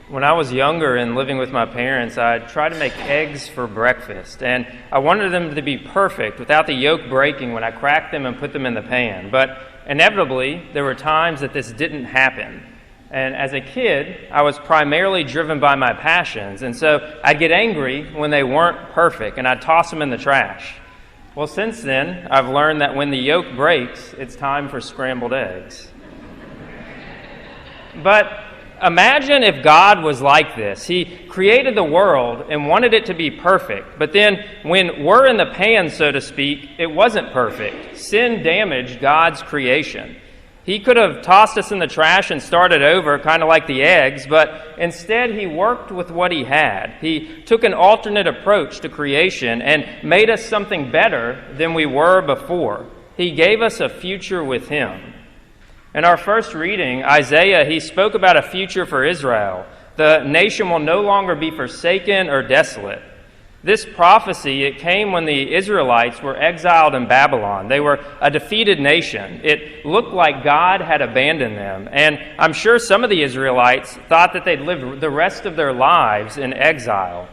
When I was younger and living with my parents, I tried to make eggs for breakfast, and I wanted them to be perfect without the yolk breaking when I cracked them and put them in the pan. But inevitably, there were times that this didn't happen. And as a kid, I was primarily driven by my passions, and so I'd get angry when they weren't perfect, and I'd toss them in the trash. Well, since then, I've learned that when the yolk breaks, it's time for scrambled eggs. But imagine if God was like this. He created the world and wanted it to be perfect, but then when we're in the pan, so to speak, it wasn't perfect. Sin damaged God's creation. He could have tossed us in the trash and started over, kind of like the eggs, but instead he worked with what he had. He took an alternate approach to creation and made us something better than we were before. He gave us a future with him. In our first reading, Isaiah, he spoke about a future for Israel. The nation will no longer be forsaken or desolate. This prophecy, it came when the Israelites were exiled in Babylon. They were a defeated nation. It looked like God had abandoned them. And I'm sure some of the Israelites thought that they'd live the rest of their lives in exile.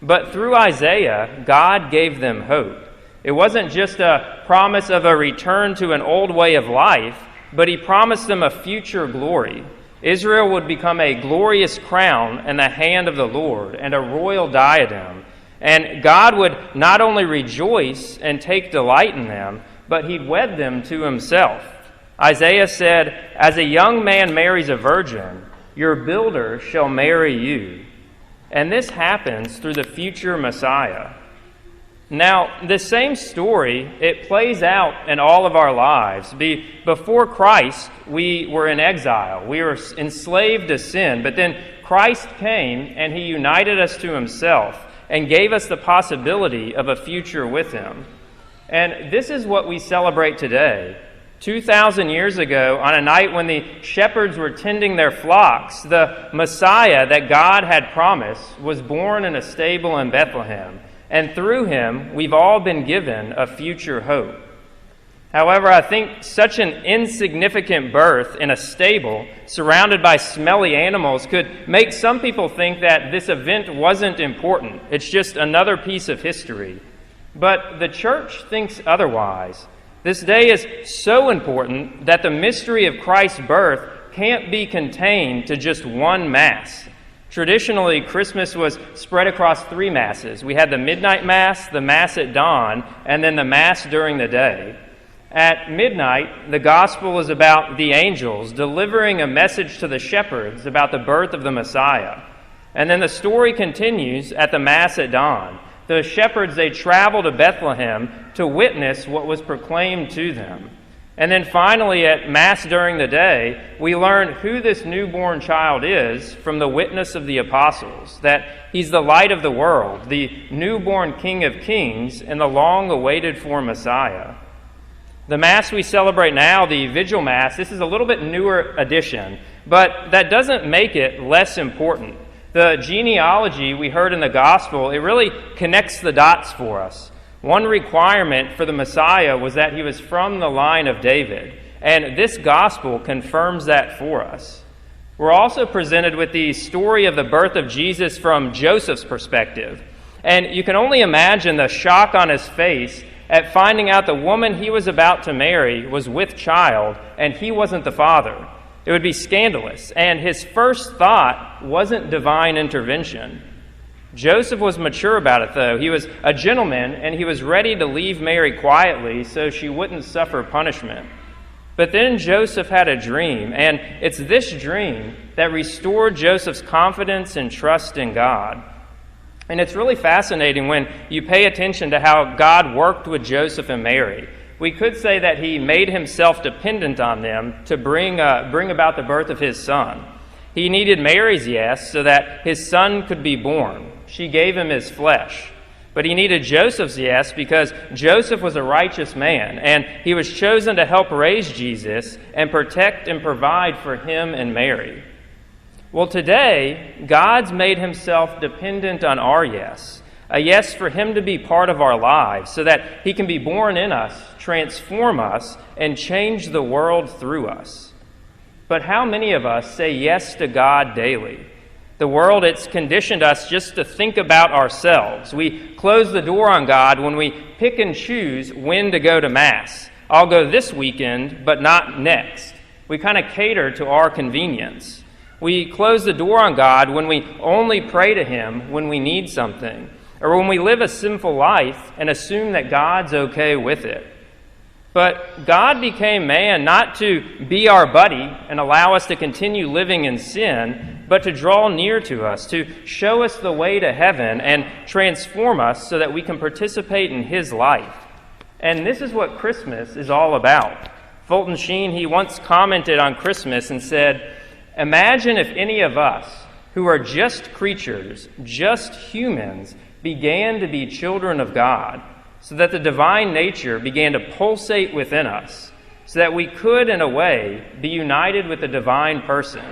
But through Isaiah, God gave them hope. It wasn't just a promise of a return to an old way of life, but he promised them a future glory. Israel would become a glorious crown in the hand of the Lord and a royal diadem. And God would not only rejoice and take delight in them, but he'd wed them to himself. Isaiah said, "As a young man marries a virgin, your builder shall marry you." And this happens through the future Messiah. Now, this same story, it plays out in all of our lives. Before Christ, we were in exile. We were enslaved to sin. But then Christ came and he united us to himself and gave us the possibility of a future with him. And this is what we celebrate today. 2,000 years ago, on a night when the shepherds were tending their flocks, the Messiah that God had promised was born in a stable in Bethlehem. And through him, we've all been given a future hope. However, I think such an insignificant birth in a stable surrounded by smelly animals could make some people think that this event wasn't important. It's just another piece of history. But the church thinks otherwise. This day is so important that the mystery of Christ's birth can't be contained to just one Mass. Traditionally, Christmas was spread across 3 Masses. We had the midnight Mass, the Mass at dawn, and then the Mass during the day. At midnight, the Gospel is about the angels delivering a message to the shepherds about the birth of the Messiah. And then the story continues at the Mass at dawn. The shepherds, they travel to Bethlehem to witness what was proclaimed to them. And then finally, at Mass during the day, we learn who this newborn child is from the witness of the apostles, that he's the light of the world, the newborn King of Kings, and the long-awaited for Messiah. The Mass we celebrate now, the Vigil Mass, this is a little bit newer addition, but that doesn't make it less important. The genealogy we heard in the Gospel, it really connects the dots for us. One requirement for the Messiah was that he was from the line of David, and this gospel confirms that for us. We're also presented with the story of the birth of Jesus from Joseph's perspective, and you can only imagine the shock on his face at finding out the woman he was about to marry was with child, and he wasn't the father. It would be scandalous, and his first thought wasn't divine intervention. Joseph was mature about it, though. He was a gentleman, and he was ready to leave Mary quietly so she wouldn't suffer punishment. But then Joseph had a dream, and it's this dream that restored Joseph's confidence and trust in God. And it's really fascinating when you pay attention to how God worked with Joseph and Mary. We could say that he made himself dependent on them to bring about the birth of his son. He needed Mary's yes so that his son could be born. She gave him his flesh. But he needed Joseph's yes because Joseph was a righteous man, and he was chosen to help raise Jesus and protect and provide for him and Mary. Well, today, God's made himself dependent on our yes, a yes for him to be part of our lives so that he can be born in us, transform us, and change the world through us. But how many of us say yes to God daily? The world, it's conditioned us just to think about ourselves. We close the door on God when we pick and choose when to go to Mass. I'll go this weekend, but not next. We kind of cater to our convenience. We close the door on God when we only pray to Him when we need something, or when we live a sinful life and assume that God's okay with it. But God became man not to be our buddy and allow us to continue living in sin, but to draw near to us, to show us the way to heaven and transform us so that we can participate in His life. And this is what Christmas is all about. Fulton Sheen, he once commented on Christmas and said, "Imagine if any of us, who are just creatures, just humans, began to be children of God, so that the divine nature began to pulsate within us, so that we could, in a way, be united with the divine person,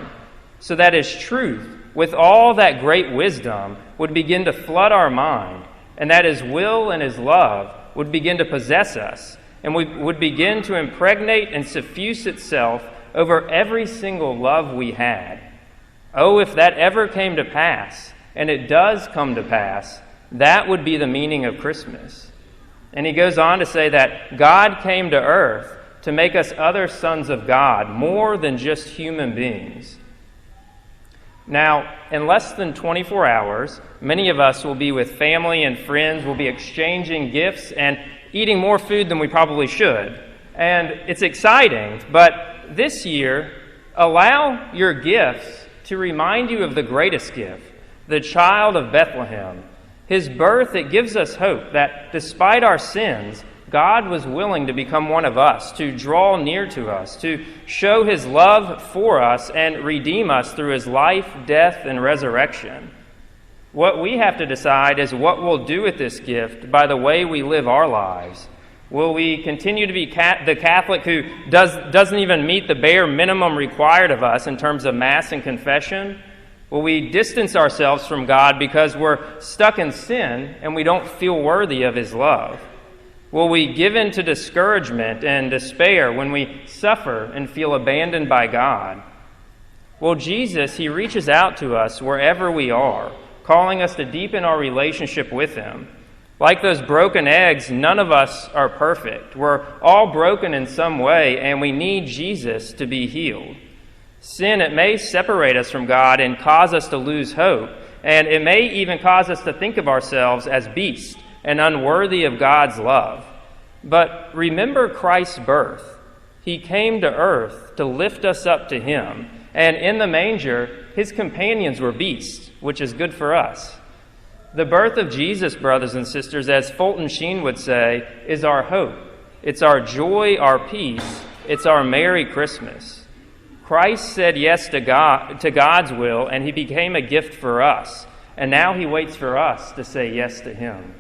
so that His truth, with all that great wisdom, would begin to flood our mind, and that His will and His love would begin to possess us, and we would begin to impregnate and suffuse itself over every single love we had. Oh, if that ever came to pass, and it does come to pass, that would be the meaning of Christmas." And he goes on to say that God came to earth to make us other sons of God, more than just human beings. Now, in less than 24 hours, many of us will be with family and friends, will be exchanging gifts and eating more food than we probably should. And it's exciting, but this year, allow your gifts to remind you of the greatest gift, the child of Bethlehem. His birth, it gives us hope that despite our sins, God was willing to become one of us, to draw near to us, to show His love for us and redeem us through His life, death, and resurrection. What we have to decide is what we'll do with this gift by the way we live our lives. Will we continue to be the Catholic who doesn't even meet the bare minimum required of us in terms of Mass and confession? Will we distance ourselves from God because we're stuck in sin and we don't feel worthy of His love? Will we give in to discouragement and despair when we suffer and feel abandoned by God? Well, Jesus, He reaches out to us wherever we are, calling us to deepen our relationship with Him. Like those broken eggs, none of us are perfect. We're all broken in some way, and we need Jesus to be healed. Sin, it may separate us from God and cause us to lose hope, and it may even cause us to think of ourselves as beasts and unworthy of God's love. But remember Christ's birth. He came to earth to lift us up to Him, and in the manger, His companions were beasts, which is good for us. The birth of Jesus, brothers and sisters, as Fulton Sheen would say, is our hope. It's our joy, our peace. It's our Merry Christmas. Christ said yes to God's will, and He became a gift for us. And now He waits for us to say yes to Him.